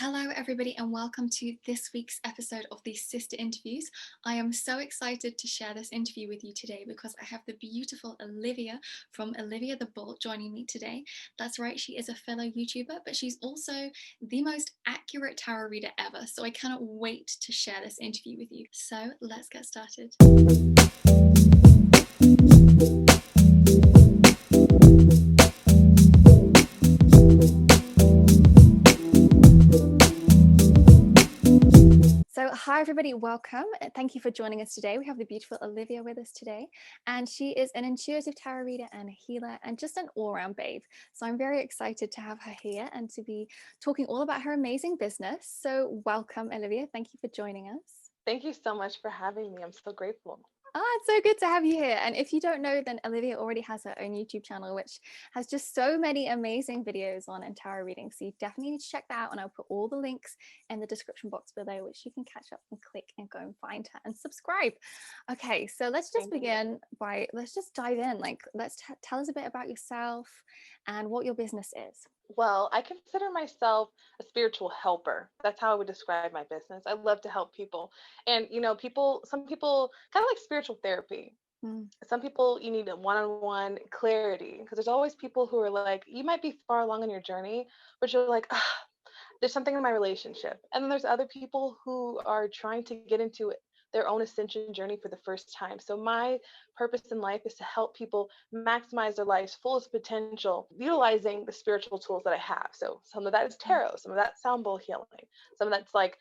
Hello, everybody, and welcome to this week's episode of the Sister Interviews. I am so excited to share this interview with you today because I have the beautiful Olivia from OliviaTheBull joining me today. That's right, she is a fellow YouTuber, but she's also the most accurate tarot reader ever. So I cannot wait to share this interview with you. So let's get started. So hi everybody, welcome. Thank you for joining us today. We have the beautiful Olivia with us today, and she is an intuitive tarot reader and a healer and just an all-round babe. So I'm very excited to have her here and to be talking all about her amazing business. So welcome, Olivia. Thank you for joining us. Thank you so much for having me. I'm so grateful. It's so good to have you here. And if you don't know, then Olivia already has her own YouTube channel, which has just so many amazing videos on and tarot reading. So you definitely need to check that out. And I'll put all the links in the description box below, which you can catch up and click and go and find her and subscribe. Okay, so let's just begin by, let's just dive in. Like, tell us a bit about yourself and what your business is. Well, I consider myself a spiritual helper. That's how I would describe my business. I love to help people. And, some people kind of like spiritual therapy. Some people, you need a one-on-one clarity because there's always people who are like, you might be far along in your journey, but you're like, there's something in my relationship. And then there's other people who are trying to get into their own ascension journey for the first time. So my purpose in life is to help people maximize their life's fullest potential, utilizing the spiritual tools that I have. So some of that is tarot, some of that's sound bowl healing, some of that's like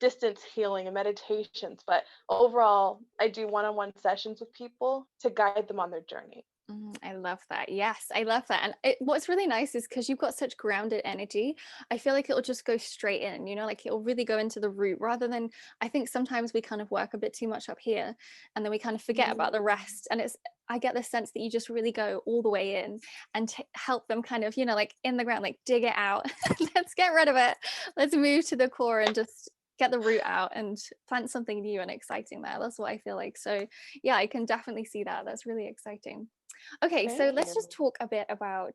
distance healing and meditations. But overall, I do one-on-one sessions with people to guide them on their journey. I love that. Yes, I love that. And what's really nice is because you've got such grounded energy, I feel like it'll just go straight in, like it'll really go into the root rather than, I think sometimes we kind of work a bit too much up here and then we kind of forget about the rest. And I get the sense that you just really go all the way in and help them kind of, like in the ground, like dig it out. Let's get rid of it. Let's move to the core and just get the root out and plant something new and exciting there. That's what I feel like. So yeah, I can definitely see that. That's really exciting. Okay, so Thank let's you. just talk a bit about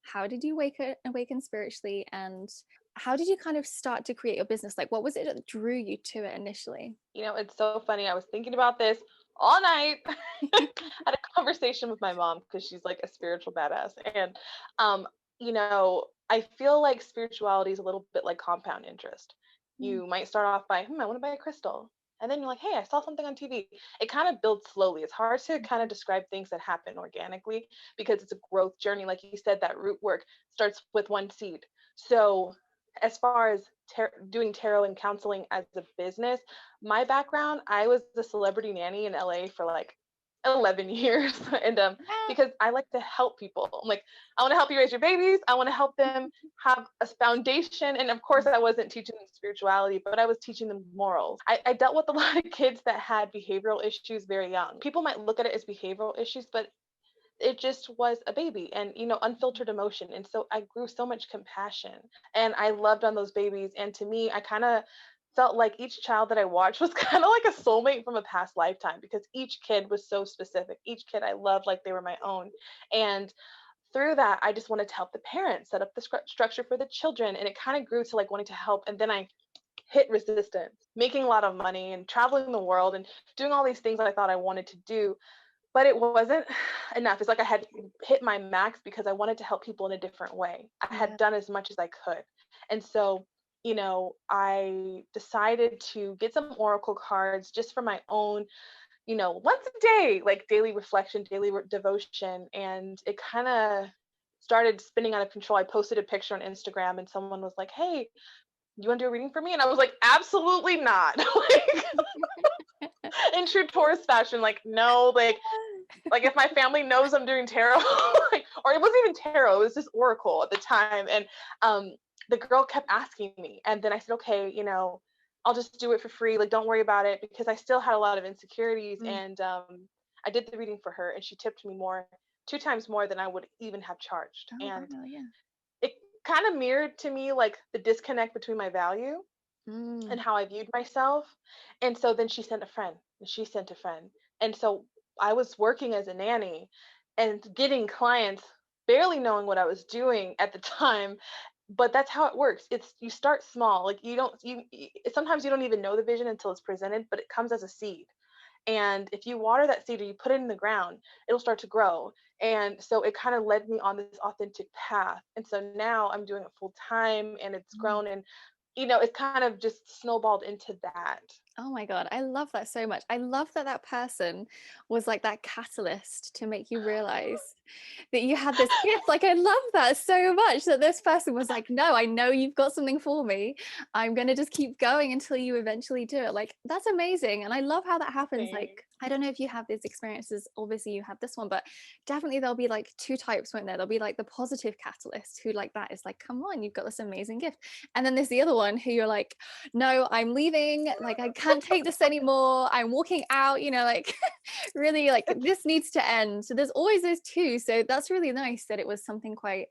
how did you awaken spiritually, and how did you kind of start to create your business? Like, what was it that drew you to it initially? It's so funny. I was thinking about this all night. Had a conversation with my mom because she's like a spiritual badass. And I feel like spirituality is a little bit like compound interest. Mm, You might start off by, I want to buy a crystal. And then you're like, hey, I saw something on TV. It kind of builds slowly. It's hard to kind of describe things that happen organically because it's a growth journey. Like you said, that root work starts with one seed. So as far as doing tarot and counseling as a business, my background, I was the celebrity nanny in LA for like 11 years. And because I like to help people. I'm like, I want to help you raise your babies. I want to help them have a foundation. And of course, I wasn't teaching them spirituality, but I was teaching them morals. I dealt with a lot of kids that had behavioral issues very young. People might look at it as behavioral issues, but it just was a baby and unfiltered emotion. And so I grew so much compassion and I loved on those babies. And to me, I kind of felt like each child that I watched was kind of like a soulmate from a past lifetime because each kid was so specific. Each kid I loved like they were my own. And through that, I just wanted to help the parents set up the structure for the children. And it kind of grew to like wanting to help. And then I hit resistance, making a lot of money and traveling the world and doing all these things that I thought I wanted to do, but it wasn't enough. It's like I had hit my max because I wanted to help people in a different way. I had yeah. done as much as I could. And so, I decided to get some oracle cards just for my own, once a day, like daily reflection, daily devotion. And it kind of started spinning out of control. I posted a picture on Instagram and someone was like, hey, you want to do a reading for me? And I was like, absolutely not. Like, in true Taurus fashion, like, no, like if my family knows I'm doing tarot, like, or it wasn't even tarot, it was just oracle at the time. And the girl kept asking me. And then I said, okay, I'll just do it for free. Like, don't worry about it, because I still had a lot of insecurities. Mm. And I did the reading for her and she tipped me more, 2 times more than I would even have charged. Oh And wow, yeah. it kind of mirrored to me like the disconnect between my value Mm. and how I viewed myself. And so then she sent a friend, and she sent a friend. And so I was working as a nanny and getting clients, barely knowing what I was doing at the time. but that's how it works. It's you start small. Like sometimes you don't even know the vision until it's presented, but it comes as a seed. And if you water that seed or you put it in the ground, it'll start to grow. And so it kind of led me on this authentic path. And so now I'm doing it full time and it's Mm. grown, and it's kind of just snowballed into that. Oh my God, I love that so much. I love that that person was like that catalyst to make you realize that you had this gift. Like, I love that so much that this person was like, no, I know you've got something for me. I'm going to just keep going until you eventually do it. Like, that's amazing. And I love how that happens. Thanks. Like, I don't know if you have these experiences. Obviously, you have this one, but definitely there'll be like two types, won't there? There'll be like the positive catalyst who, like, that is like, come on, you've got this amazing gift. And then there's the other one who you're like, no, I'm leaving. Like, I can't take this anymore. I'm walking out, like really like this needs to end. So there's always those two. So that's really nice that it was something quite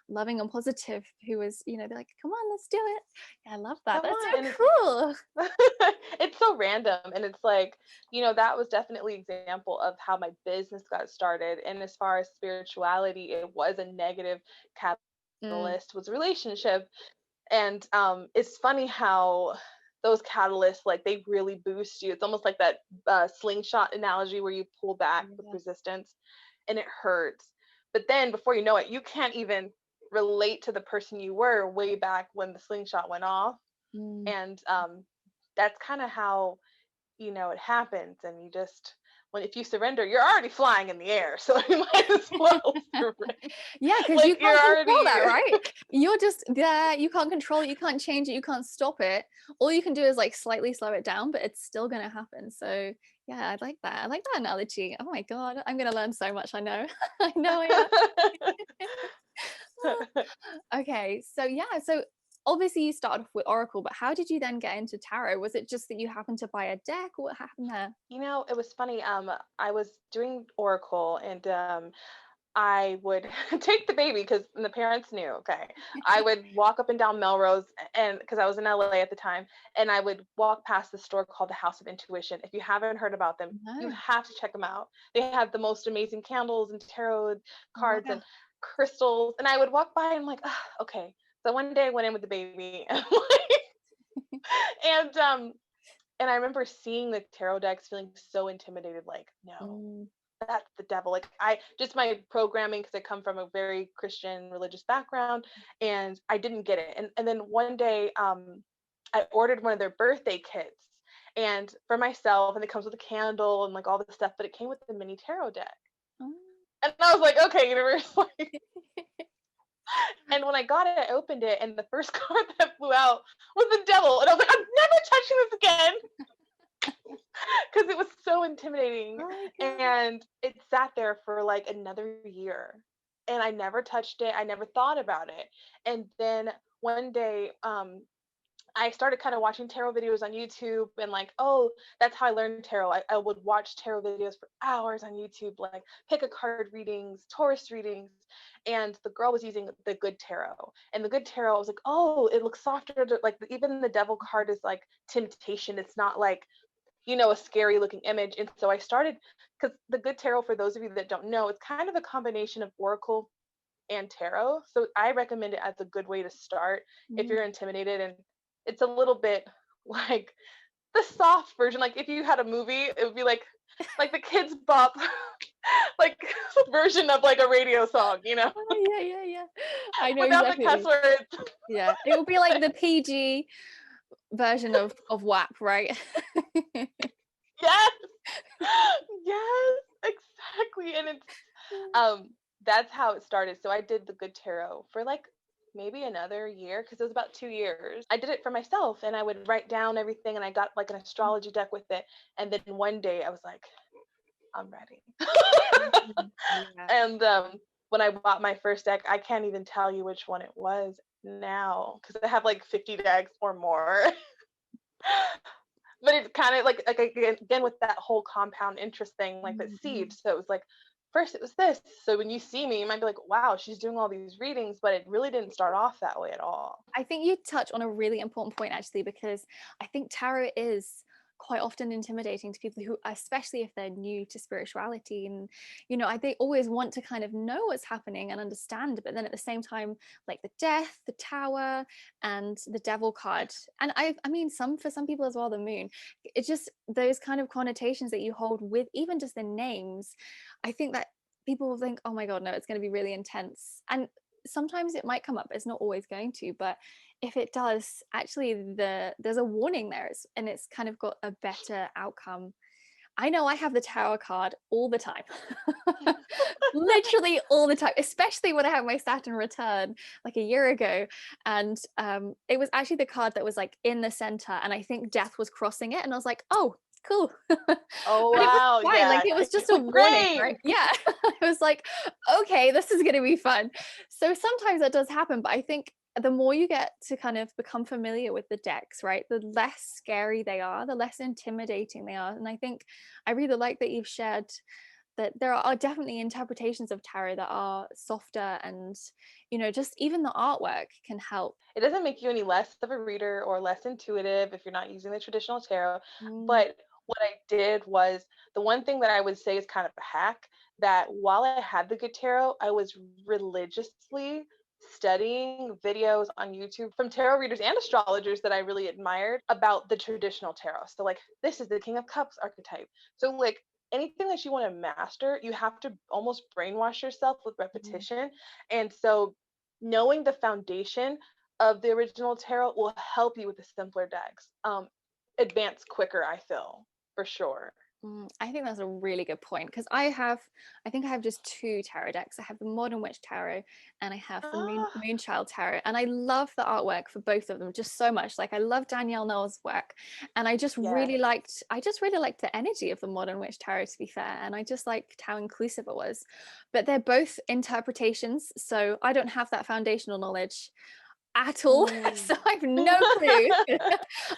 loving and positive who was, they're like, come on, let's do it. Yeah, I love that. Come That's on. And so cool. it's so random, and it's like, that was definitely example of how my business got started. And as far as spirituality, it was a negative Mm, catalyst, was relationship. And it's funny how those catalysts, like, they really boost you. It's almost like that slingshot analogy where you pull back with yeah. resistance and it hurts. But then before you know it, you can't even relate to the person you were way back when the slingshot went off. Mm. And that's kind of how it happens. And you just, when if you surrender, you're already flying in the air, so you might as well surrender. Yeah, because you Like, you're can't control already that, right? You're just there. You can't control it. You can't change it. You can't stop it. All you can do is like slightly slow it down, but it's still going to happen. So yeah, I like that. I like that analogy. Oh my God, I'm going to learn so much. I know. I know I am. Okay, so yeah, so obviously you started off with Oracle, but how did you then get into tarot? Was it just that you happened to buy a deck, or what happened there? It was funny. I was doing Oracle, and I would take the baby because the parents knew. Okay, I would walk up and down Melrose, and because I was in LA at the time, and I would walk past the store called the House of Intuition. If you haven't heard about them, you No. have to check them out. They have the most amazing candles and tarot cards Wow. and crystals. And I would walk by, and I'm like, "Ah, okay." So one day I went in with the baby, and I remember seeing the tarot decks, feeling so intimidated. Like, no, Mm, that's the devil. Like, I just, my programming, because I come from a very Christian religious background, and I didn't get it. And then one day, I ordered one of their birthday kits, and for myself, and it comes with a candle and like all this stuff, but it came with the mini tarot deck. oh. And I was like, okay, universe. And when I got it, I opened it, and the first card that flew out was the devil. And I was like, I'm never touching this again, because it was so intimidating. Oh my God. And it sat there for like another year, and I never touched it. I never thought about it. And then one day, I started kind of watching tarot videos on YouTube, and like, oh, that's how I learned tarot. I would watch tarot videos for hours on YouTube, like pick a card readings, Taurus readings. And the girl was using the good tarot. And the good tarot, I was like, oh, it looks softer. Like, even the devil card is like temptation. It's not like, a scary looking image. And so I started, because the good tarot, for those of you that don't know, it's kind of a combination of oracle and tarot. So I recommend it as a good way to start if Mm. you're intimidated. And it's a little bit like the soft version. Like, if you had a movie, it would be like the kids bop, like version of like a radio song, Oh, yeah, yeah, yeah. I know without the exactly what cuss you. words. Yeah, it would be like the PG version of WAP, right? Yes. Yes, exactly. And it's um that's how it started. So I did the good tarot for like maybe another year, because it was about 2 years. I did it for myself, and I would write down everything, and I got like an astrology deck with it. And then one day I was like, I'm ready. Mm. Yeah. And when I bought my first deck, I can't even tell you which one it was now, because I have like 50 decks or more. But it's kind of like again with that whole compound interest thing, like that Mm-mm. seed. So it was like, first it was this. So when you see me, you might be like, wow, she's doing all these readings, but it really didn't start off that way at all. I think you touch on a really important point actually, because I think tarot is quite often intimidating to people who, especially if they're new to spirituality. And, they always want to kind of know what's happening and understand. But then at the same time, like the death, the tower, and the devil card. And I mean, for some people as well, the moon. It's just those kind of connotations that you hold with even just the names. I think that people will think, oh my God, no, it's going to be really intense. And sometimes it might come up, it's not always going to, but if it does, actually there's a warning there, and it's kind of got a better outcome. I know I have the tower card all the time. Literally all the time, especially when I have my Saturn return like a year ago. And it was actually the card that was like in the center, and I think death was crossing it, and I was like, oh, cool. But Oh it was wow, fine, like yeah. it was You just a look warning, right? great. Yeah. I was like, okay, this is gonna be fun. So sometimes that does happen, but I think the more you get to kind of become familiar with the decks, right, the less scary they are, the less intimidating they are. And I think I really like that you've shared that there are definitely interpretations of tarot that are softer, and just even the artwork can help. It doesn't make you any less of a reader or less intuitive if you're not using the traditional tarot. Mm, But what I did was, the one thing that I would say is kind of a hack, that while I had the good tarot, I was religiously studying videos on YouTube from tarot readers and astrologers that I really admired about the traditional tarot. So like, this is the King of Cups archetype. So like, anything that you want to master, you have to almost brainwash yourself with mhm. repetition. And so knowing the foundation of the original tarot will help you with the simpler decks advance quicker, I feel, for sure. I think that's a really good point, because I think I have just two tarot decks. I have the Modern Witch Tarot, and I have the Ah, Moonchild Tarot, and I love the artwork for both of them just so much. Like I love Danielle Noel's work, and yes. I just really liked the energy of the Modern Witch Tarot, to be fair, and I just liked how inclusive it was. But they're both interpretations, so I don't have that foundational knowledge at all. Mm. So I have no clue.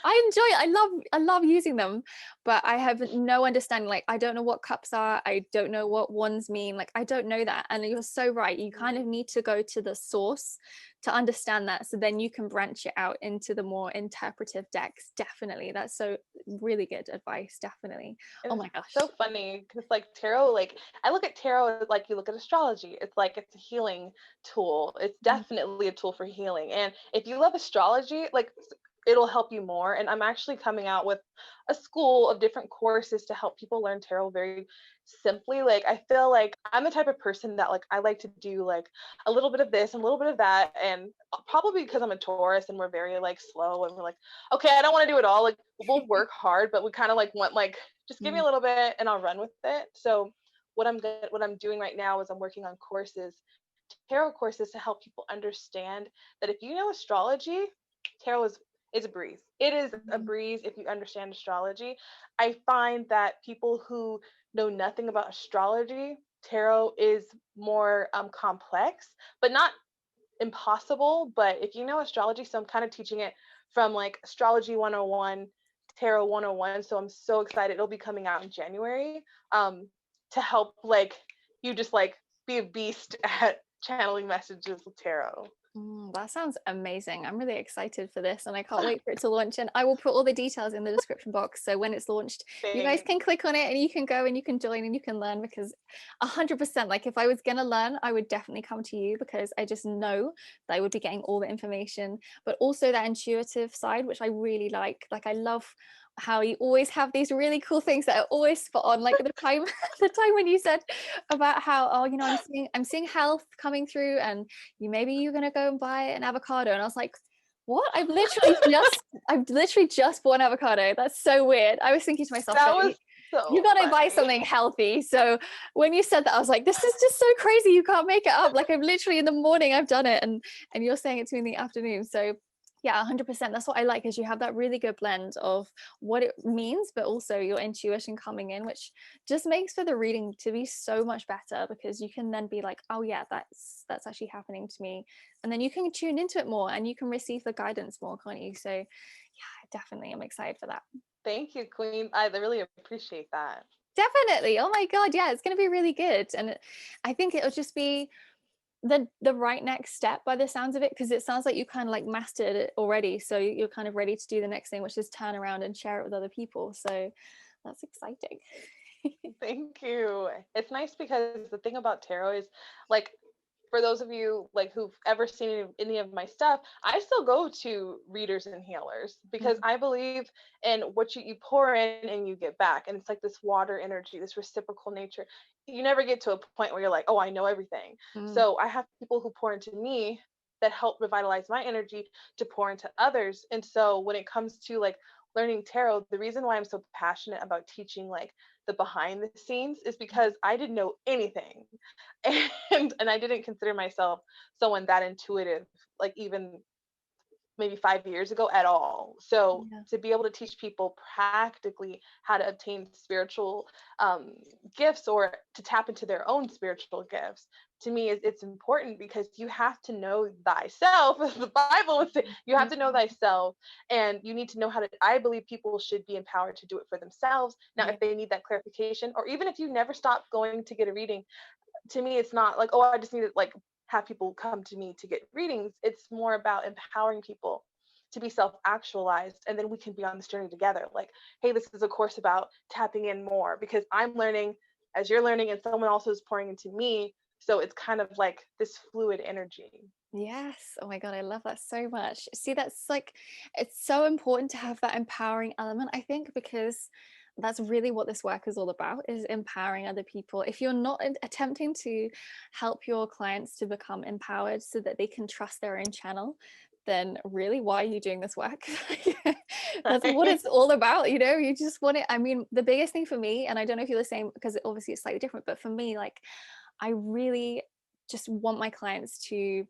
I enjoy it. I love using them, but I have no understanding. Like I don't know what cups are. I don't know what ones mean. Like I don't know that. And you're so right. You kind of need to go to the source to understand that. So then you can branch it out into the more interpretive decks. Definitely. That's so really good advice. Definitely. Oh It's my gosh. so funny because like tarot, like I look at tarot like you look at astrology. It's like it's a healing tool. It's Mm, definitely a tool for healing. And if you love astrology, like it'll help you more. And I'm actually coming out with a school of different courses to help people learn tarot very simply. Like I feel like I'm the type of person that like I like to do like a little bit of this and a little bit of that. And probably because I'm a Taurus and we're very like slow and we're like, okay, I don't want to do it all. Like we'll work hard, but we kind of like want like just give me mm, a little bit and I'll run with it. So what I'm doing right now is I'm working on courses, tarot courses, to help people understand that if you know astrology, tarot is a breeze. It is a mm, breeze if you understand astrology. I find that people who know nothing about astrology, tarot is more complex, but not impossible. But if you know astrology, so I'm kind of teaching it from like astrology 101, tarot 101. So I'm so excited. It'll be coming out in January to help like you just like be a beast at channeling messages with tarot. That sounds amazing. I'm really excited for this, and I can't wait for it to launch. And I will put all the details in the description box. So when it's launched, you guys Thanks. can click on it and you can go and you can join and you can learn, because 100%, like if I was going to learn, I would definitely come to you, because I just know that I would be getting all the information, but also that intuitive side, which I really like. Like I love how you always have these really cool things that are always spot on, like the time the time when you said about how, oh, I'm seeing health coming through, and maybe you're gonna go and buy an avocado. And I was like, what? I've literally just bought an avocado. That's so weird. I was thinking to myself, That no, was you so gotta buy funny. something healthy. So when you said that, I was like, this is just so crazy. You can't make it up. Like I've literally in the morning I've done it, and you're saying it to me in the afternoon. So yeah, 100%. That's what I like, is you have that really good blend of what it means, but also your intuition coming in, which just makes for the reading to be so much better, because you can then be like, oh yeah, that's actually happening to me. And then you can tune into it more and you can receive the guidance more, can't you? So yeah, definitely. I'm excited for that. Thank you, Queen. I really appreciate that. Definitely. Oh my God. Yeah, it's going to be really good. And I think it'll just be the right next step by the sounds of it, because it sounds like you kind of like mastered it already, so you're kind of ready to do the next thing, which is turn around and share it with other people. So that's exciting. Thank you. It's nice because the thing about tarot is like for those of you like who've ever seen any of my stuff, I still go to readers and healers because Mm, I believe in what you pour in and you get back. And it's like this water energy, this reciprocal nature. You never get to a point where you're like, oh, I know everything. mm, So I have people who pour into me that help revitalize my energy to pour into others. And so when it comes to like learning tarot, the reason why I'm so passionate about teaching like the behind the scenes is because I didn't know anything. And I didn't consider myself someone that intuitive, like even maybe 5 years ago at all. So yeah. to be able to teach people practically how to obtain spiritual gifts or to tap into their own spiritual gifts, to me, it's important because you have to know thyself, as the Bible would say. You have to know Mm, thyself, and you need to know how to. I believe people should be empowered to do it for themselves. Now, yeah. if they need that clarification, or even if you never stop going to get a reading, to me it's not like, oh, I just need to like have people come to me to get readings. It's more about empowering people to be self-actualized, and then we can be on this journey together. Like, hey, this is a course about tapping in more because I'm learning as you're learning and someone else is pouring into me, so it's kind of like this fluid energy. Yes. Oh my God, I love that so much. See, that's like, it's so important to have that empowering element, I think, because that's really what this work is all about, is empowering other people. If you're not attempting to help your clients to become empowered so that they can trust their own channel, then really, why are you doing this work? That's what Right. it's all about, you know? You just want it. I mean, the biggest thing for me, and I don't know if you're the same because obviously it's slightly different, but for me, like, I really just want my clients to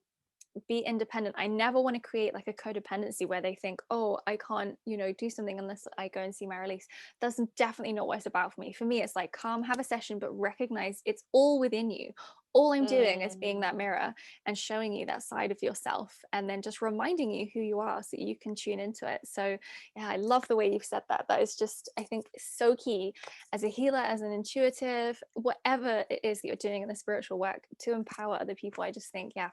be independent. I never want to create like a codependency where they think, oh, I can't, do something unless I go and see my release. That's definitely not what it's about for me. For me, it's like, come have a session, but recognize it's all within you. All I'm doing is being that Mm. mirror and showing you that side of yourself, and then just reminding you who you are so you can tune into it. So yeah, I love the way you've said that. That is just, I think, so key as a healer, as an intuitive, whatever it is that you're doing in the spiritual work, to empower other people. I just think, yeah,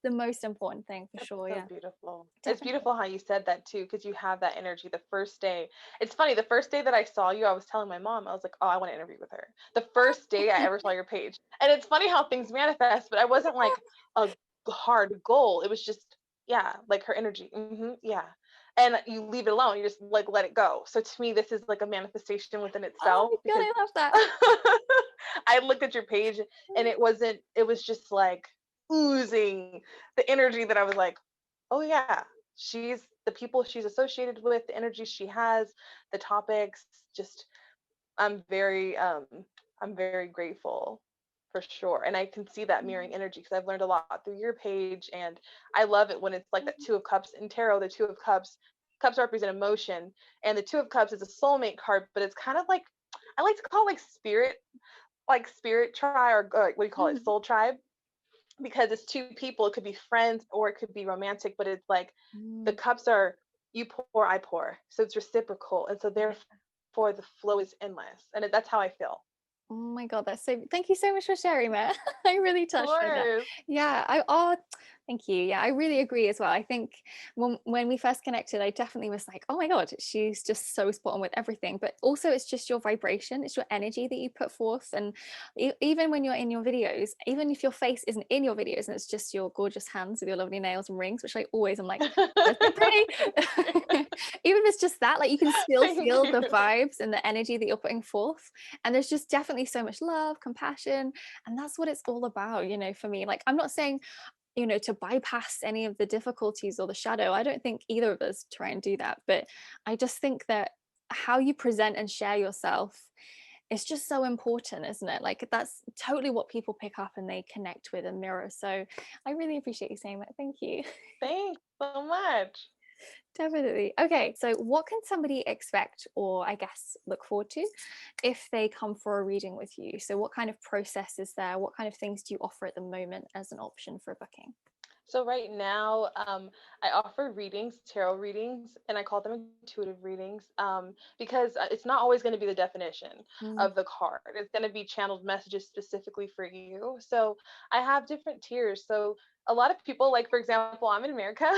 the most important thing for That's sure. so Yeah, beautiful. It's definitely. beautiful how you said that too, because you have that energy the first day. It's funny, the first day that I saw you, I was telling my mom, I was like, oh, I want to interview with her. The first day I ever saw your page. And it's funny how things manifest, but I wasn't like a hard goal. It was just, yeah, like her energy. Yeah. And you leave it alone. You just like let it go. So to me, this is like a manifestation within Oh itself my God, because I love that. I looked at your page and it was just like oozing the energy that I was like, oh yeah, she's the people she's associated with, the energy she has, the topics, just I'm very I'm very grateful for sure. And I can see that mirroring energy because I've learned a lot through your page, and I love it when it's like that two of cups in tarot. The two of cups represent emotion, and the two of cups is a soulmate card, but it's kind of like I like to call it like spirit tribe, or like, what do you call it, Mhm. soul tribe, because it's two people. It could be friends or it could be romantic, but it's like the Mm, cups are you pour, I pour. So it's reciprocal. And so yeah. therefore the flow is endless. And that's how I feel. Oh my God, that's so, thank you so much for sharing that. I really Of touched by that. course. Yeah, thank you. Yeah, I really agree as well. I think when we first connected, I definitely was like, oh my God, she's just so spot on with everything. But also it's just your vibration, it's your energy that you put forth. And even when you're in your videos, even if your face isn't in your videos and it's just your gorgeous hands with your lovely nails and rings, which I always am like, they're so pretty. Even if it's just that, like you can still Thank feel you. the vibes and the energy that you're putting forth. And there's just definitely so much love, compassion, and that's what it's all about, for me. Like, I'm not saying, to bypass any of the difficulties or the shadow. I don't think either of us try and do that, but I just think that how you present and share yourself is just so important, isn't it? Like, that's totally what people pick up and they connect with and mirror. So I really appreciate you saying that. Thank you. Thanks so much. Definitely. Okay, so what can somebody expect, or I guess look forward to, if they come for a reading with you? So what kind of process is there? What kind of things do you offer at the moment as an option for a booking? So right now, I offer readings, tarot readings, and I call them intuitive readings, because it's not always going to be the definition Mm, of the card. It's going to be channeled messages specifically for you. So I have different tiers. So a lot of people, like for example, I'm in America,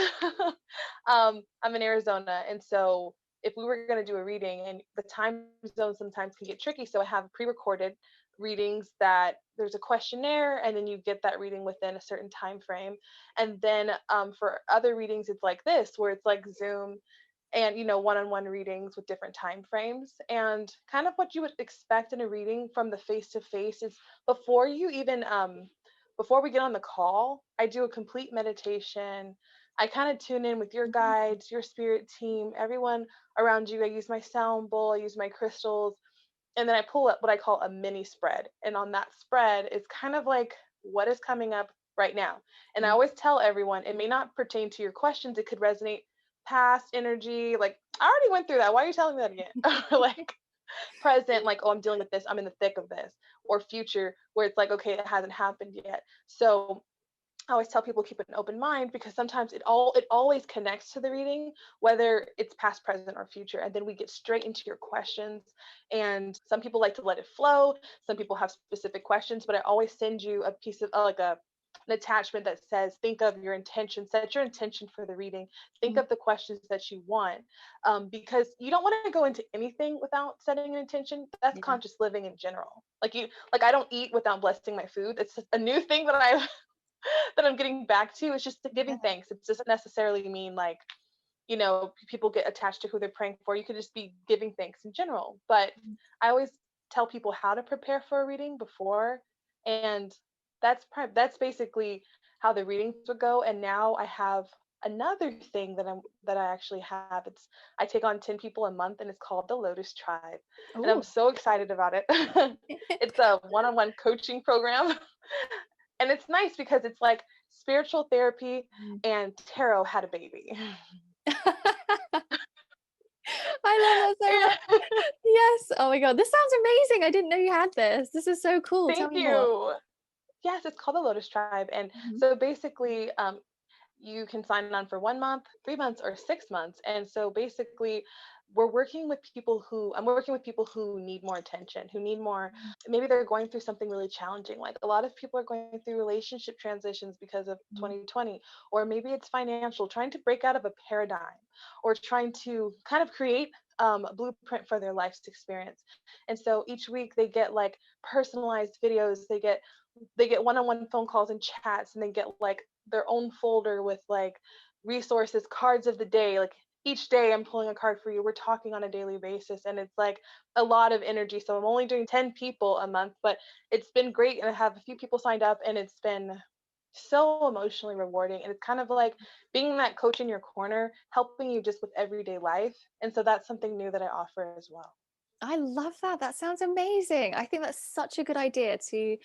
I'm in Arizona, and so if we were going to do a reading, and the time zone sometimes can get tricky, so I have pre-recorded readings that there's a questionnaire, and then you get that reading within a certain time frame. And then for other readings, it's like this, where it's like Zoom and one-on-one readings with different time frames. And kind of what you would expect in a reading from the face-to-face is before you even before we get on the call, I do a complete meditation. I kind of tune in with your mm, guides, your spirit team, everyone around you. I use my sound bowl, I use my crystals, and then I pull up what I call a mini spread. And on that spread, it's kind of like what is coming up right now. And I mm, always tell everyone it may not pertain to your questions, it could resonate past energy. Like, I already went through that. Why are you telling me that again? Or like present, like, oh, I'm dealing with this, I'm in the thick of this. Or future, where it's like, okay, it hasn't happened yet. So I always tell people keep an open mind, because sometimes it always connects to the reading, whether it's past, present, or future, and then we get straight into your questions. And some people like to let it flow. Some people have specific questions, but I always send you a piece of like a an attachment that says, think of your intention, set your intention for the reading, think mm. of the questions that you want, because you don't want to go into anything without setting an intention. That's Yeah. conscious living in general. Like I don't eat without blessing my food. It's a new thing that I that I'm getting back to. Is just giving Yeah. thanks. It doesn't necessarily mean like, people get attached to who they're praying for. You could just be giving thanks in general. But Mm. I always tell people how to prepare for a reading before, and that's basically how the readings would go. And now I have another thing that I actually have. It's I take on 10 people a month, and it's called the Lotus Tribe. And I'm Oh. so excited about it. It's a one-on-one coaching program. And it's nice because it's like spiritual therapy Mm. and tarot had a baby. I love that so much. Yeah. Yes. Oh my God. This sounds amazing. I didn't know you had this. This is so cool. Tell Thank me more. you. Yes, it's called the Lotus Tribe. And Mhm. so basically, you can sign on for 1 month, 3 months, or 6 months. And so basically, I'm working with people who need more attention, who need more, maybe they're going through something really challenging. Like a lot of people are going through relationship transitions because of Mhm. 2020, or maybe it's financial, trying to break out of a paradigm, or trying to kind of create a blueprint for their life's experience. And so each week they get like personalized videos, they get one-on-one phone calls and chats, and they get like their own folder with like resources, cards of the day. Like each day I'm pulling a card for you, we're talking on a daily basis, and it's like a lot of energy. So I'm only doing 10 people a month, but it's been great, and I have a few people signed up, and it's been so emotionally rewarding. And it's kind of like being that coach in your corner, helping you just with everyday life. And so that's something new that I offer as well. I love that. That sounds amazing. I think that's such a good idea to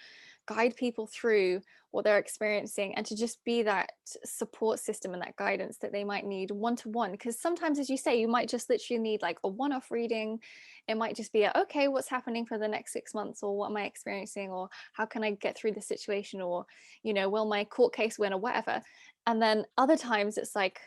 guide people through what they're experiencing and to just be that support system and that guidance that they might need one to one. Because sometimes, as you say, you might just literally need like a one off reading. It might just be okay, what's happening for the next 6 months, or what am I experiencing, or how can I get through this situation, or, will my court case win, or whatever. And then other times it's like,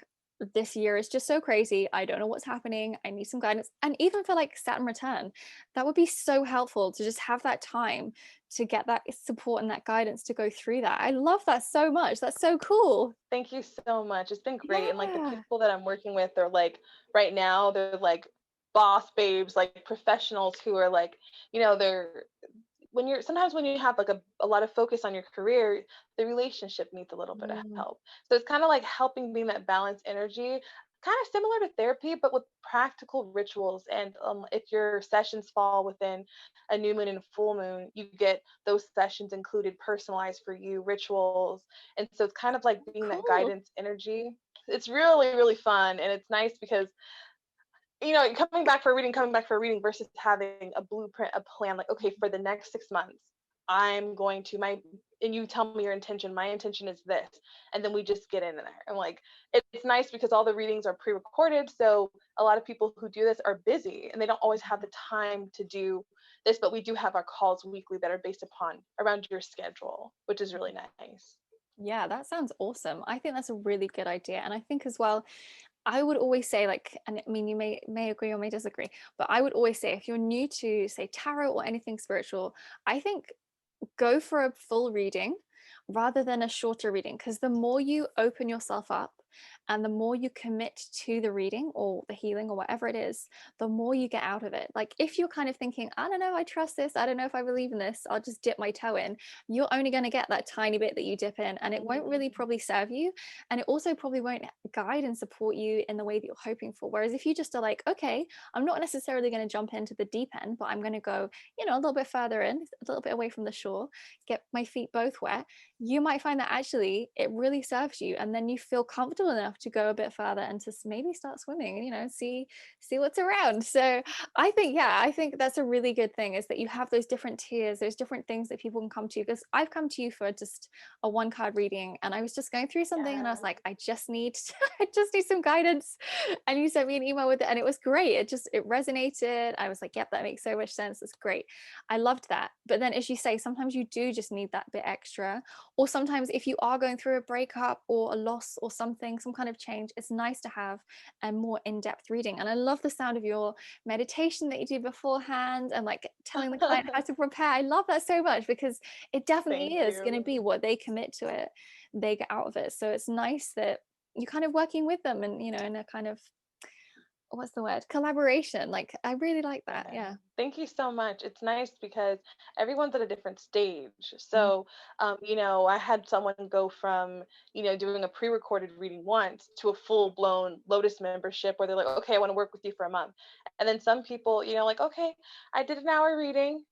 this year is just so crazy. I don't know what's happening. I need some guidance. And even for like Saturn return, that would be so helpful to just have that time to get that support and that guidance to go through that. I love that so much. That's so cool. Thank you so much. It's been great. And like the Yeah. people that I'm working with, they're like right now, they're like boss babes, like professionals who are like, they're when you have like a lot of focus on your career, the relationship needs a little bit of Mm, help. So it's kind of like helping being that balanced energy, kind of similar to therapy, but with practical rituals. And if your sessions fall within a new moon and a full moon, you get those sessions included, personalized for you, rituals. And so it's kind of like being that cool. guidance energy. It's really, really fun. And it's nice because coming back for a reading versus having a blueprint, a plan, like, okay, for the next 6 months, I'm going to and you tell me your intention. My intention is this. And then we just get in there. And like, it's nice because all the readings are pre recorded. So a lot of people who do this are busy and they don't always have the time to do this, but we do have our calls weekly that are based upon around your schedule, which is really nice. Yeah, that sounds awesome. I think that's a really good idea. And I think as well, I would always say, like, and I mean, you may agree or may disagree, but I would always say if you're new to, say, tarot or anything spiritual, I think go for a full reading rather than a shorter reading, because the more you open yourself up and the more you commit to the reading or the healing or whatever it is, the more you get out of it. Like if you're kind of thinking, I don't know, I trust this, I don't know if I believe in this, I'll just dip my toe in, you're only going to get that tiny bit that you dip in, and it won't really Mm, probably serve you, and it also probably won't guide and support you in the way that you're hoping for. Whereas if you just are like, okay, I'm not necessarily going to jump into the deep end, but I'm going to go, a little bit further in, a little bit away from the shore, get my feet both wet, you might find that actually it really serves you, and then you feel comfortable enough to go a bit further and to maybe start swimming, see what's around. So I think, yeah, I think that's a really good thing, is that you have those different tiers, those different things that people can come to, because I've come to you for just a one card reading, and I was just going through something and I was yeah. like, I just need I just need some guidance, and you sent me an email with it and it was great. It resonated. I was like, yep, that makes so much sense. It's great. I loved that. But then, as you say, sometimes you do just need that bit extra. Or sometimes, if you are going through a breakup or a loss or something, some kind of change, it's nice to have a more in depth reading. And I love the sound of your meditation that you do beforehand and like telling the client how to prepare. I love that so much, because it Thank definitely is going to you. be what they commit to it, they get out of it. So it's nice that you're kind of working with them and, in a kind of, what's the word? Collaboration. Like, I really like that. Yeah. Yeah. Thank you so much. It's nice because everyone's at a different stage. Mm. So, I had someone go from, doing a pre-recorded reading once to a full-blown Lotus membership where they're like, okay, I want to work with you for a month. And then some people, like, okay, I did an hour reading.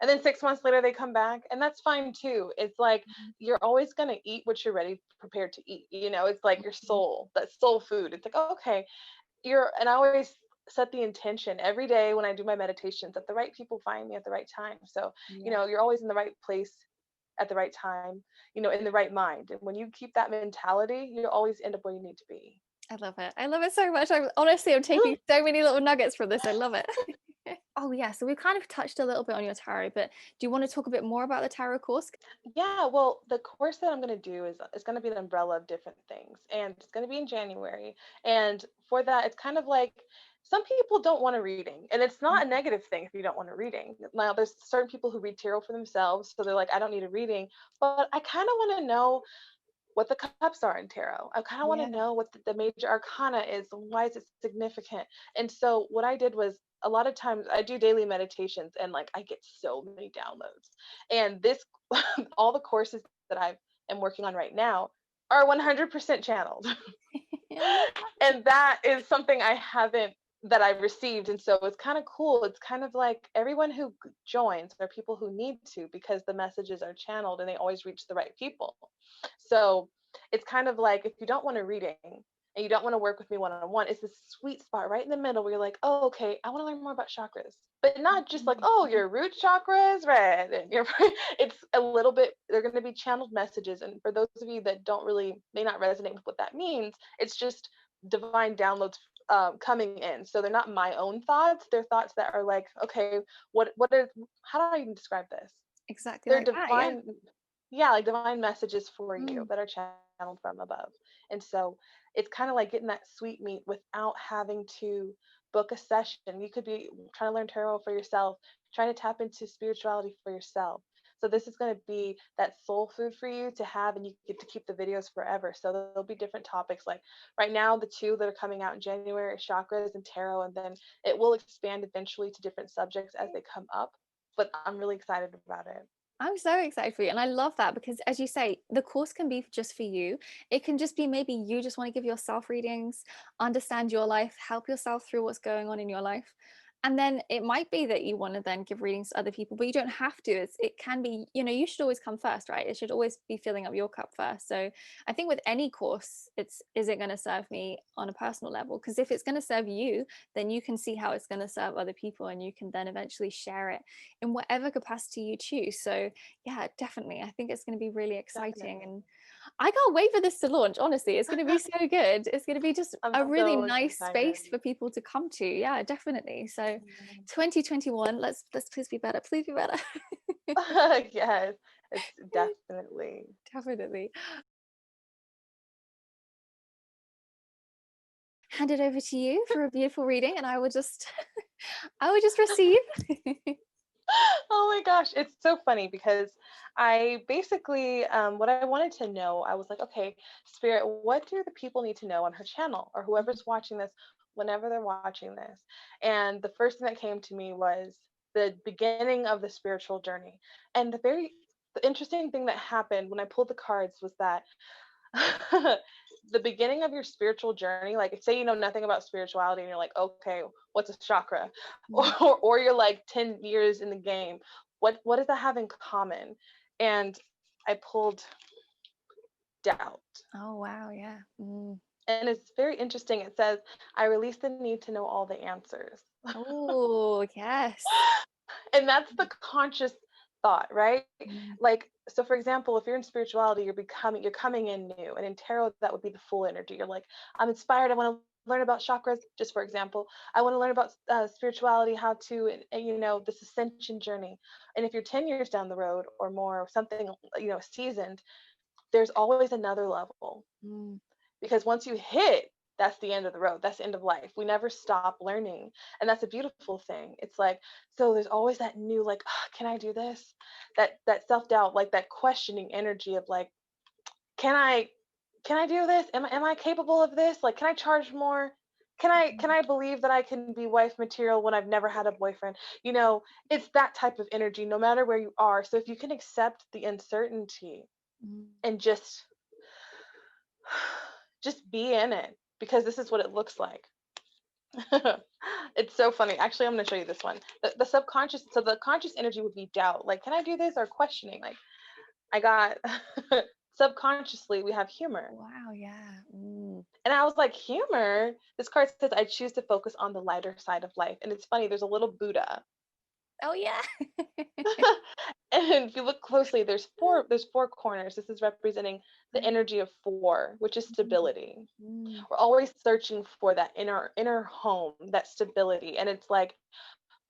And then 6 months later, they come back, and that's fine too. It's like you're always going to eat what you're ready, prepared to eat. It's like your Mhm. soul, that soul food. It's like, okay, and I always set the intention every day when I do my meditations that the right people find me at the right time. So, Yeah. you're always in the right place at the right time, in the right mind. And when you keep that mentality, you'll always end up where you need to be. I love it. I love it so much. I'm taking so many little nuggets from this. I love it. Oh, yeah. So we kind of touched a little bit on your tarot, but do you want to talk a bit more about the tarot course? Yeah, well, the course that I'm going to do is going to be an umbrella of different things, and it's going to be in January. And for that, it's kind of like some people don't want a reading, and it's not a negative thing if you don't want a reading. Now, there's certain people who read tarot for themselves, so they're like, I don't need a reading, but I kind of want to know what the cups are in tarot. I kind of want to Yeah. know what the major arcana is and why is it significant. And so what I did was a lot of times I do daily meditations and like I get so many downloads. And this all the courses that I am working on right now are 100% channeled. I love And that is something I haven't that I've received. And so it's kind of cool. It's kind of like everyone who joins are people who need to because the messages are channeled and they always reach the right people. So it's kind of like if you don't want a reading and you don't want to work with me one on one, it's this sweet spot right in the middle where you're like, oh, okay, I want to learn more about chakras. But not just like, oh, it. your root chakra is red. And your it's a little bit, they're going to be channeled messages. And for those of you that don't really, may not resonate with what that means, it's just divine downloads coming in. So they're not my own thoughts. They're thoughts that are like, okay, what is, how do I even describe this? Exactly They're like that. Yeah. divine, yeah, like divine messages for you Mm. that are channeled from above. And so it's kind of like getting that sweet meat without having to book a session. You could be trying to learn tarot for yourself, trying to tap into spirituality for yourself. So this is going to be that soul food for you to have, and you get to keep the videos forever. So there'll be different topics. Like right now, the two that are coming out in January are chakras and tarot, and then it will expand eventually to different subjects as they come up. But I'm really excited about it. I'm so excited for you. And I love that, because, as you say, the course can be just for you. It can just be maybe you just want to give yourself readings, understand your life, help yourself through what's going on in your life. And then it might be that you want to then give readings to other people, but you don't have to. It can be, you should always come first, right? It should always be filling up your cup first. So I think with any course, is it going to serve me on a personal level? Because if it's going to serve you, then you can see how it's going to serve other people, and you can then eventually share it in whatever capacity you choose. So yeah, definitely. I think it's going to be really exciting. Definitely. And I can't wait for this to launch. Honestly, it's going to be so good. It's going to be just I'm a really so nice excited. space for people to come to. Yeah, definitely. So Mhm. 2021, let's please be better. Please be better. Yes, it's definitely. Definitely. hand it over to you for a beautiful reading, and I will just I will just receive. Oh my gosh, it's so funny because I basically, what I wanted to know, I was like, okay, Spirit, what do the people need to know on her channel or whoever's watching this, whenever they're watching this? And the first thing that came to me was the beginning of the spiritual journey. And the interesting thing that happened when I pulled the cards was that the beginning of your spiritual journey, like say you know nothing about spirituality and you're like, okay, what's a chakra? Mm. Or you're like 10 years in the game. What does that have in common? And I pulled doubt. Oh wow, yeah. Mm. And it's very interesting. It says, I release the need to know all the answers. Oh yes. And that's the conscious thought, right? Mm. Like, so for example, if you're in spirituality, you're coming in new, and in tarot that would be the full energy. You're like, I'm inspired, I want to learn about chakras, just for example. I want to learn about spirituality, how to this ascension journey. And if you're 10 years down the road or more, or something, seasoned, there's always another level, Mm. because once you hit, that's the end of the road, that's the end of life. We never stop learning, and that's a beautiful thing. It's like, so there's always that new, like, "Ah, can I do this?" That self-doubt, like that questioning energy of like, can I do this? Am I capable of this? Like, can I charge more? Can I believe that I can be wife material when I've never had a boyfriend? It's that type of energy no matter where you are. So if you can accept the uncertainty Mm. and just be in it, because this is what it looks like. It's so funny. Actually, I'm going to show you this one. The subconscious, so the conscious energy would be doubt. Like, can I do this? Or questioning. Like, I got subconsciously, we have humor. Wow, yeah. Mm. And I was like, humor? This card says, I choose to focus on the lighter side of life. And it's funny, there's a little Buddha. Oh yeah. And if you look closely, there's four corners. This is representing the energy of four, which is Mm. stability. Mm. We're always searching for that inner home, that stability. And it's like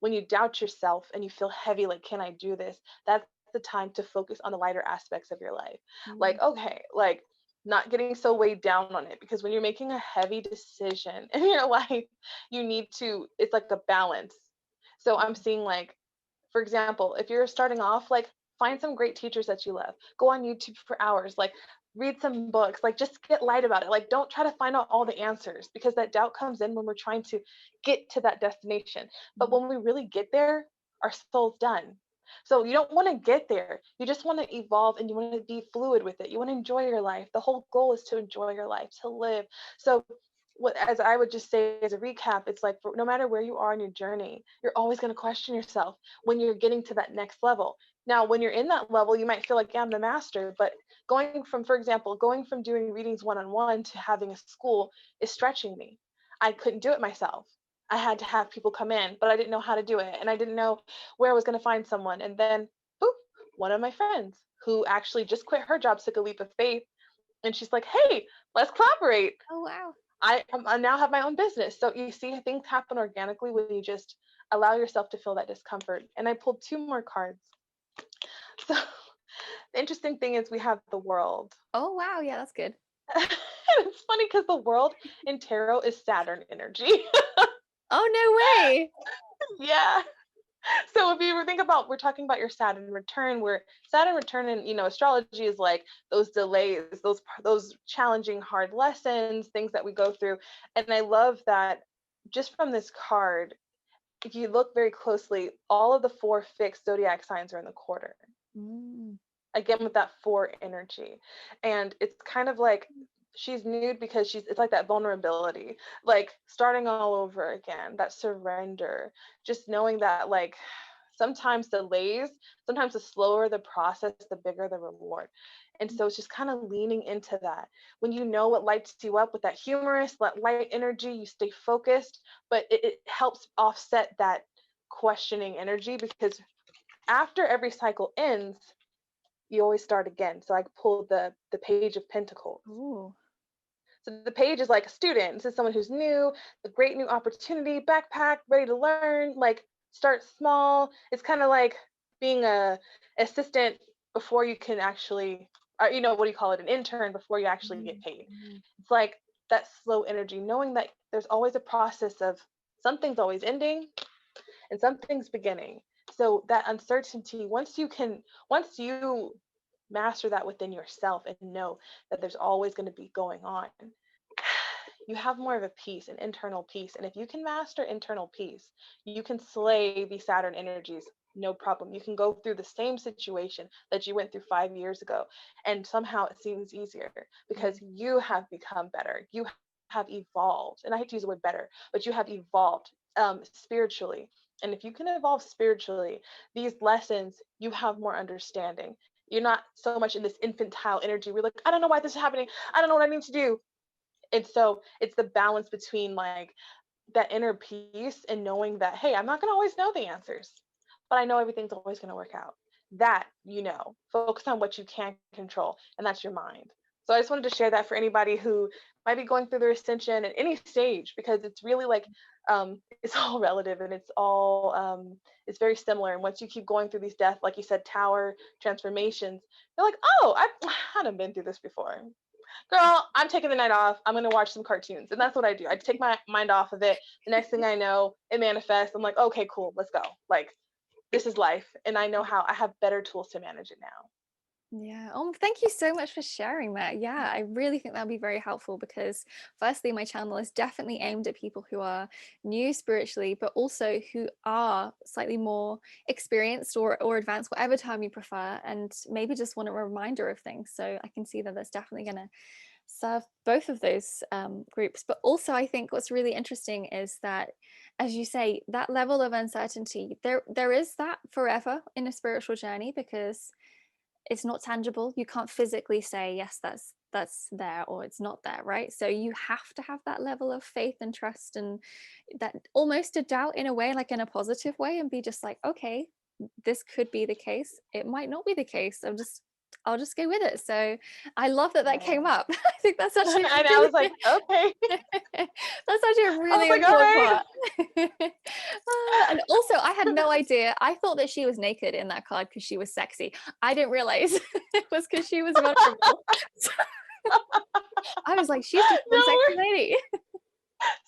when you doubt yourself and you feel heavy, like, can I do this? That's the time to focus on the lighter aspects of your life. Mm. Like, okay, like not getting so weighed down on it, because when you're making a heavy decision in your life, it's like a balance. So I'm seeing, like, for example, if you're starting off, like, find some great teachers that you love. Go on YouTube for hours, like, read some books, like, just get light about it. Like, don't try to find out all the answers, because that doubt comes in when we're trying to get to that destination. But Mm. when we really get there, our soul's done. So you don't want to get there. You just want to evolve, and you want to be fluid with it. You want to enjoy your life. The whole goal is to enjoy your life, to live. So as I would just say as a recap, it's like, no matter where you are in your journey, you're always going to question yourself when you're getting to that next level. Now, when you're in that level, you might feel like, yeah, I'm the master, but for example, going from doing readings one-on-one to having a school is stretching me. I couldn't do it myself. I had to have people come in, but I didn't know how to do it. And I didn't know where I was going to find someone. And then, boop, one of my friends who actually just quit her job took a leap of faith. And she's like, hey, let's collaborate. Oh wow. I now have my own business. So you see, things happen organically when you just allow yourself to feel that discomfort. And I pulled two more cards. So the interesting thing is we have the world. Oh wow, yeah, that's good. It's funny because the world in tarot is Saturn energy. Oh no way. Yeah. So if you think about, we're talking about your Saturn return, where Saturn return in astrology is like those delays, those challenging hard lessons, things that we go through. And I love that just from this card, if you look very closely, all of the four fixed zodiac signs are in the quarter. Mm. Again, with that four energy. And it's kind of like she's nude because it's like that vulnerability, like starting all over again, that surrender, just knowing that, like, sometimes delays, sometimes the slower the process, the bigger the reward. And so it's just kind of leaning into that. When you know what lights you up with that humorous, that light energy, you stay focused, but it helps offset that questioning energy, because after every cycle ends, you always start again. So I pulled the Page of Pentacles. Ooh. So the page is like a student. This is someone who's new, a great new opportunity, backpack, ready to learn, like start small. It's kind of like being a assistant before you can actually, what do you call it, an intern before you actually get Mm. paid. Mm. It's like that slow energy, knowing that there's always a process of something's always ending and something's beginning. So that uncertainty, once you master that within yourself and know that there's always going to be going on, you have more of a peace, an internal peace. And if you can master internal peace, you can slay these Saturn energies, no problem. You can go through the same situation that you went through 5 years ago, and somehow it seems easier because you have become better. You have evolved. And I hate to use the word better, but you have evolved spiritually. And if you can evolve spiritually, these lessons, you have more understanding. You're not so much in this infantile energy. We're like, I don't know why this is happening. I don't know what I need to do. And so it's the balance between like that inner peace and knowing that, hey, I'm not going to always know the answers, but I know everything's always going to work out. That, focus on what you can control, and that's your mind. So I just wanted to share that for anybody who might be going through their ascension at any stage, because it's really like, it's all relative, and it's very similar. And once you keep going through these death, like you said, tower transformations, you're like, oh, I have been through this before. Girl, I'm taking the night off. I'm going to watch some cartoons. And that's what I do. I take my mind off of it. The next thing I know, it manifests. I'm like, okay, cool, let's go. Like, this is life. And I know how I have better tools to manage it now. Yeah. Oh, thank you so much for sharing that. Yeah, I really think that'll be very helpful because, firstly, my channel is definitely aimed at people who are new spiritually, but also who are slightly more experienced or advanced, whatever term you prefer, and maybe just want a reminder of things. So I can see that that's definitely going to serve both of those groups. But also, I think what's really interesting is that, as you say, that level of uncertainty, there is that forever in a spiritual journey because it's not tangible. You can't physically say, yes, that's there, or it's not there, right? So you have to have that level of faith and trust, and that almost a doubt in a way, like in a positive way, and be just like, okay, this could be the case, it might not be the case. I'll just go with it. So I love that Yeah. came up. I think that's actually And I was like, okay. that's actually a I was really like, all important right. part. And also, I had no idea. I thought that she was naked in that card because she was sexy. I didn't realize it was because she was vulnerable. So I was like, she's just one No, sexy we're lady.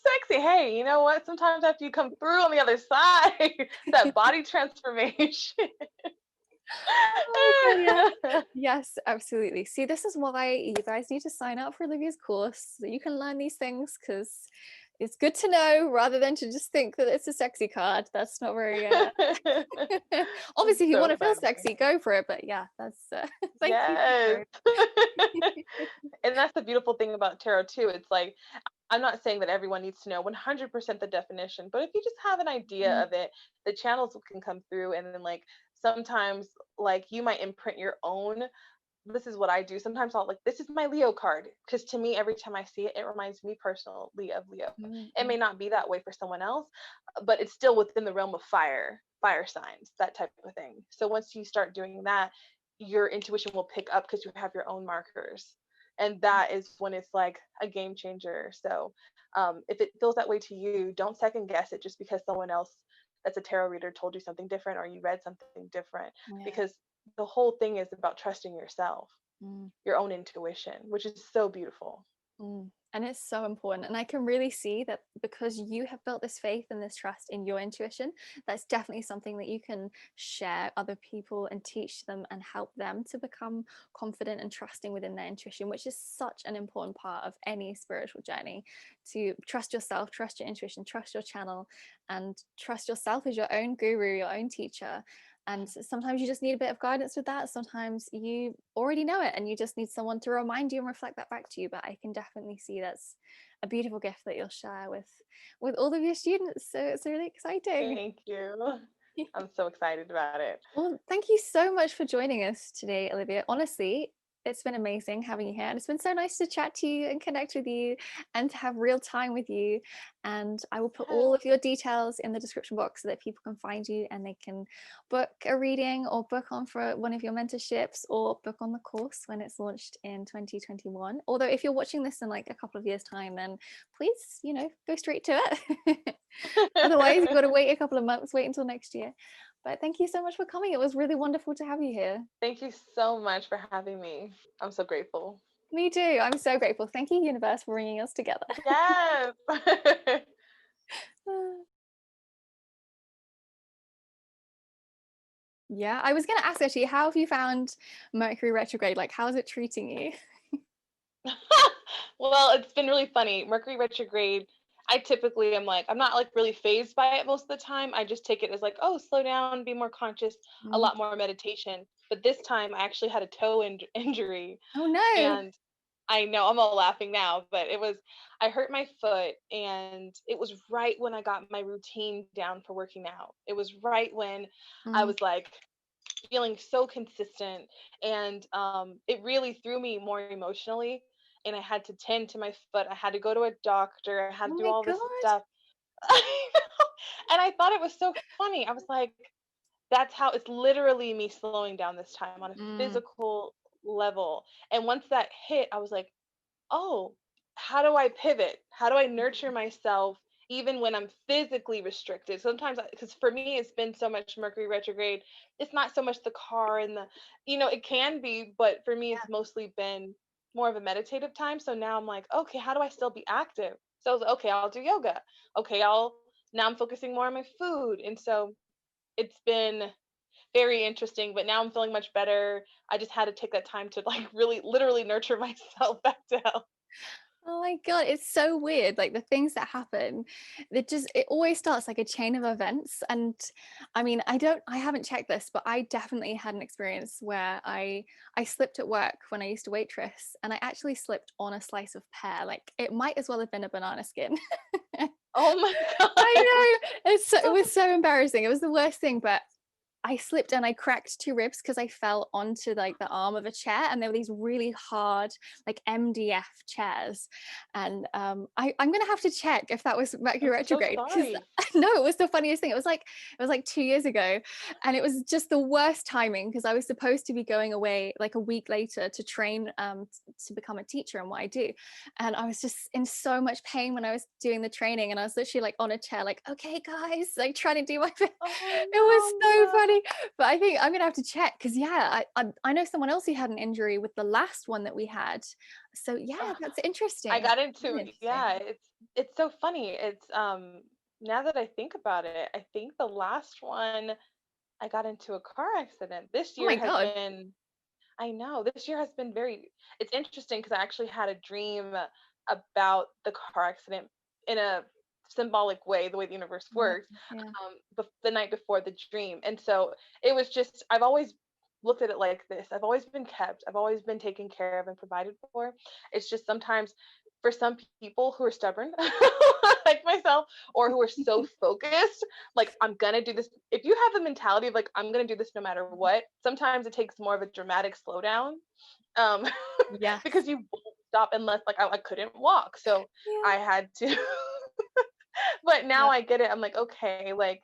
sexy. Hey, you know what? Sometimes after you come through on the other side, that body transformation. Oh my God, yeah. Yes, absolutely. See, this is why you guys need to sign up for Olivia's course so you can learn these things, because it's good to know rather than to just think that it's a sexy card. That's not very obviously if you want So to feel funny. sexy, go for it. But yeah, that's thank you for Yes. sharing. And that's the beautiful thing about tarot too. It's like, I'm not saying that everyone needs to know 100% the definition, but if you just have an idea Mm, of it, the channels can come through. And then like sometimes like you might imprint your own. This is what I do. Sometimes I'll like, this is my Leo card. Because to me, every time I see it, it reminds me personally of Leo. mm, It mm, may not be that way for someone else, but it's still within the realm of fire signs, that type of thing. So once you start doing that, your intuition will pick up because you have your own markers. And that is when it's like a game changer. So if it feels that way to you, don't second guess it just because someone else that's a tarot reader told you something different or you read something different, yeah. because the whole thing is about trusting yourself, Mm. your own intuition, which is so beautiful. And it's so important. And I can really see that because you have built this faith and this trust in your intuition, that's definitely something that you can share other people and teach them and help them to become confident and trusting within their intuition, which is such an important part of any spiritual journey. To trust yourself, trust your intuition, trust your channel, and trust yourself as your own guru, your own teacher. And sometimes you just need a bit of guidance with that. Sometimes you already know it and you just need someone to remind you and reflect that back to you. But I can definitely see that's a beautiful gift that you'll share with all of your students. So it's really exciting. Thank you. I'm so excited about it. Well, thank you so much for joining us today, Olivia. Honestly, it's been amazing having you here. And it's been so nice to chat to you and connect with you and to have real time with you. And I will put Yes. all of your details in the description box so that people can find you and they can book a reading or book on for one of your mentorships or book on the course when it's launched in 2021. Although if you're watching this in like a couple of years' time, then please, go straight to it. Otherwise, you've got to wait a couple of months, wait until next year. But thank you so much for coming. It was really wonderful to have you here. Thank you so much for having me. I'm so grateful. Me too. I'm so grateful. Thank you, universe, for bringing us together. Yes. Yeah, I was going to ask actually, how have you found Mercury retrograde? Like, how is it treating you? Well, it's been really funny. Mercury retrograde, I typically am like, I'm not like really phased by it most of the time. I just take it as like, oh, slow down, be more conscious, a Mm. lot more meditation. But this time I actually had a injury. Oh no. And I know I'm all laughing now, but I hurt my foot, and it was right when I got my routine down for working out. It was right when I Mm. was like feeling so consistent, and it really threw me more emotionally, and I had to tend to my foot. I had to go to a doctor. I had Oh to do my all this God. stuff. I know. And I thought it was so funny. I was like, that's how it's literally me slowing down this time on a Mm. physical level. And once that hit, I was like, oh, how do I pivot? How do I nurture myself even when I'm physically restricted? Sometimes, because for me, it's been so much Mercury retrograde. It's not so much the car and it can be, but for me, it's mostly been more of a meditative time. So now I'm like, okay, how do I still be active? So I was like, okay, I'll do yoga. Okay, now I'm focusing more on my food. And so it's been very interesting, but now I'm feeling much better. I just had to take that time to like really literally nurture myself back to health. Oh my God, it's so weird. Like the things that happen, it always starts like a chain of events. And I mean, I haven't checked this, but I definitely had an experience where I slipped at work when I used to waitress, and I actually slipped on a slice of pear. Like it might as well have been a banana skin. Oh my gosh. I know. It was so embarrassing. It was the worst thing, but I slipped and I cracked two ribs because I fell onto like the arm of a chair, and there were these really hard like MDF chairs. And I'm gonna have to check if that was Mercury I'm so retrograde, because sorry. no, it was the funniest thing. It was like 2 years ago, and it was just the worst timing because I was supposed to be going away like a week later to train to become a teacher and what I do. And I was just in so much pain when I was doing the training, and I was literally like on a chair, like, okay, guys, like trying to do my bit. It was Oh so no. funny. But I think I'm gonna have to check because yeah, I know someone else who had an injury with the last one that we had. So yeah, Ugh, that's I interesting. got Really into interesting. yeah, it's so funny. It's now that I think about it, I think the last one I got into a car accident. This Oh year my has God. been I know. This year has been very it's interesting because I actually had a dream about the car accident in a symbolic way, the way the universe Mm, works, yeah. the night before the dream. And so it was just I've always looked at it like this. I've always been kept. I've always been taken care of and provided for. It's just sometimes for some people who are stubborn like myself, or who are so focused, like I'm gonna do this. If you have the mentality of like I'm gonna do this no matter what, sometimes it takes more of a dramatic slowdown, um, Yes. because you won't stop unless like I couldn't walk, so Yeah. I had to. But now Yeah. I get it. I'm like, okay, like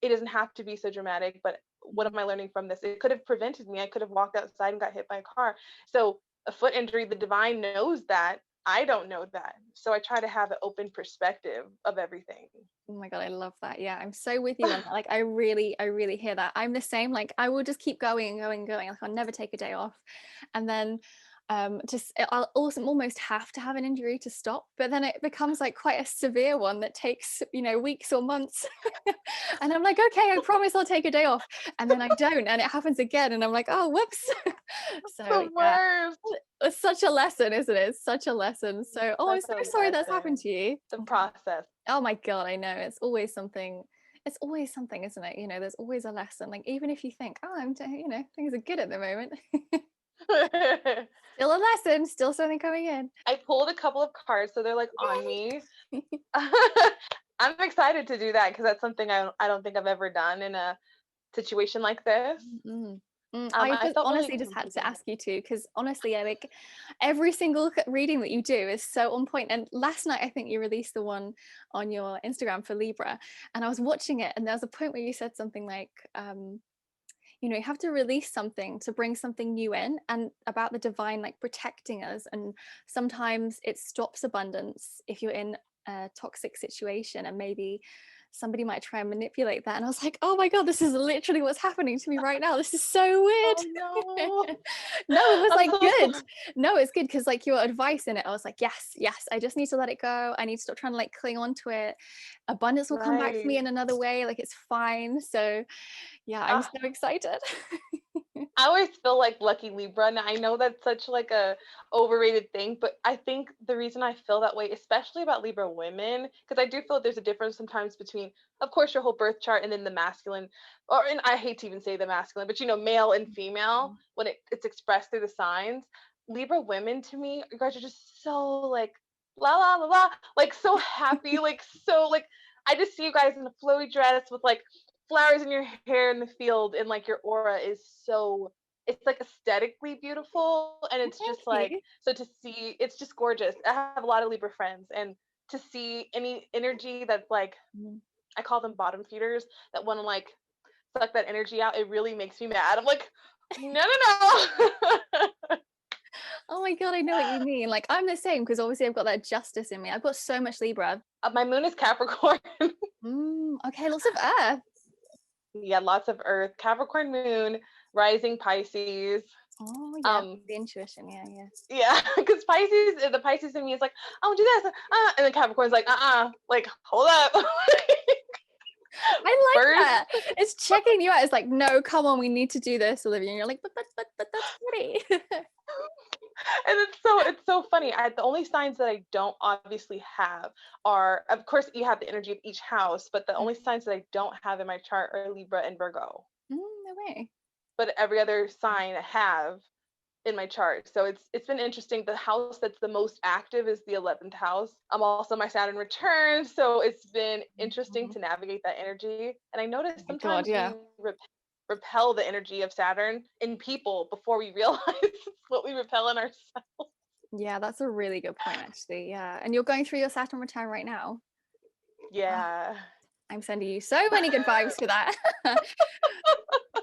it doesn't have to be so dramatic. But what Mhm. am I learning from this? It could have prevented me. I could have walked outside and got hit by a car. So a foot injury, the divine knows that. I don't know that. So I try to have an open perspective of everything. Oh my God, I love that. Yeah, I'm so with you on that. Like I really hear that. I'm the same. Like I will just keep going and going and going. Like I'll never take a day off. And then I'll also almost have to have an injury to stop, but then it becomes like quite a severe one that takes, weeks or months. And I'm like, okay, I promise I'll take a day off. And then I don't, and it happens again. And I'm like, oh, whoops. So The yeah, worst. it's such a lesson, isn't it? It's such a lesson. So, oh, I'm Such so a sorry that's happened lesson. to you. The process. Oh my God, I know. It's always something, isn't it? There's always a lesson. Like even if you think, oh, things are good at the moment. Still a lesson, still something coming in. I pulled a couple of cards, so they're like on me. Yay. I'm excited to do that because that's something I don't think I've ever done in a situation like this. Mm. I I just felt really honestly just had to comforted. ask you to, because honestly, I like every single reading that you do is so on point. And last night, I think you released the one on your Instagram for Libra, and I was watching it, and there was a point where you said something like, you have to release something to bring something new in, and about the divine like protecting us. And sometimes it stops abundance if you're in a toxic situation, and maybe somebody might try and manipulate that. And I was like, oh my God, this is literally what's happening to me right now. This is so weird. Oh no. No, it was I'm like so good. sorry. No, it's good because like your advice in it, I was like, yes, yes, I just need to let it go. I need to stop trying to like cling on to it. Abundance will come back to me Right. in another way. Like it's fine. So yeah, I'm so Ah, excited. I always feel like lucky Libra, and I know that's such like a overrated thing, but I think the reason I feel that way, especially about Libra women, because I do feel there's a difference sometimes between, of course, your whole birth chart and then the masculine, or and I hate to even say the masculine, but male and female when it's expressed through the signs. Libra women to me, you guys are just so like la la la la, like so happy, like so like I just see you guys in a flowy dress with like flowers in your hair in the field, and like your aura is so, it's like aesthetically beautiful, and it's Thank just like, you. so to see, it's just gorgeous. I have a lot of Libra friends, and to see any energy that's like, Mm. I call them bottom feeders, that want to like suck that energy out, it really makes me mad. I'm like, no no no. Oh my God, I know what you mean. Like I'm the same because obviously I've got that justice in me. I've got so much Libra. My moon is Capricorn. Okay, lots of earth. Yeah, lots of earth, Capricorn moon, rising Pisces. Oh yeah, um the intuition. Yeah, yeah. Yeah, because the Pisces in me is like, I will do this, and then Capricorn's like, like hold up. I like First, that. It's checking you out. It's like, no, come on, we need to do this, Olivia. And you're like, but that's pretty. and it's so funny. The only signs that I don't obviously have are, of course, you have the energy of each house, but the only signs that I don't have in my chart are Libra and Virgo. No way. But every other sign I have in my chart. So it's been interesting. The house that's the most active is the 11th house. I'm also my Saturn return, so it's been interesting Oh to navigate that energy. And I noticed my God, sometimes yeah. we repel the energy of Saturn in people before we realize it's what we repel in ourselves. Yeah, that's a really good point, actually. Yeah. And you're going through your Saturn return right now. Oh, Yeah. I'm sending you so many good vibes for that.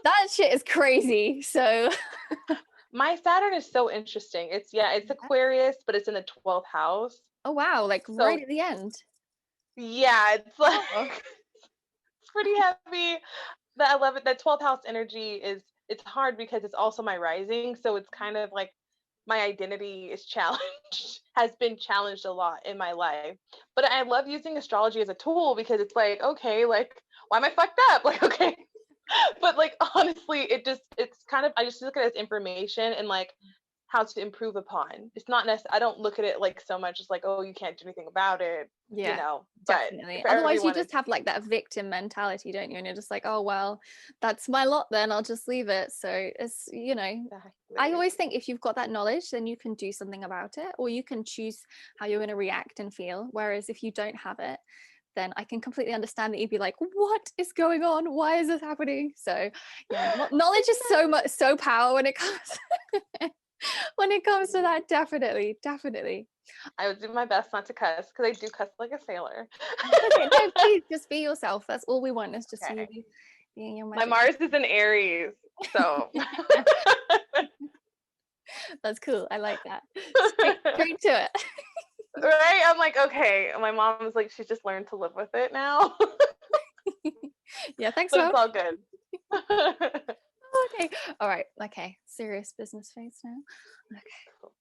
That shit is crazy. So, My Saturn is so interesting. It's Aquarius, but it's in the 12th house. oh wow, like right So at the end. yeah, it's like Oh, it's pretty heavy. The 12th house energy is, it's hard because it's also my rising, so it's kind of like my identity is challenged, has been challenged a lot in my life. But I love using astrology as a tool because it's like, okay, like why am I fucked up? Like, okay. But like honestly, it's kind of, I just look at it as information and like how to improve upon. It's not necessarily, I don't look at it like so much as like, oh, you can't do anything about it, yeah, but definitely. for Otherwise, you everyone just it's have like that victim mentality, don't you? And you're just like, oh, well, that's my lot then. I'll just leave it. So it's, I exactly. always think if you've got that knowledge, then you can do something about it, or you can choose how you're going to react and feel. Whereas if you don't have it, then I can completely understand that you'd be like, what is going on? Why is this happening? So yeah, knowledge is so much, so power when it comes when it comes to Exactly. that. Definitely, definitely. I would do my best not to cuss because I do cuss like a sailor. That's okay. No, please just be yourself. That's all we want is just you Okay. being your My magic. Mars is in Aries, so That's cool. I like that. Straight to it. right? I'm like, okay. My mom's like, she's just learned to live with it now, Yeah, thanks, but Mom. it's all good. Okay. All right. Okay. Serious business face now. Okay.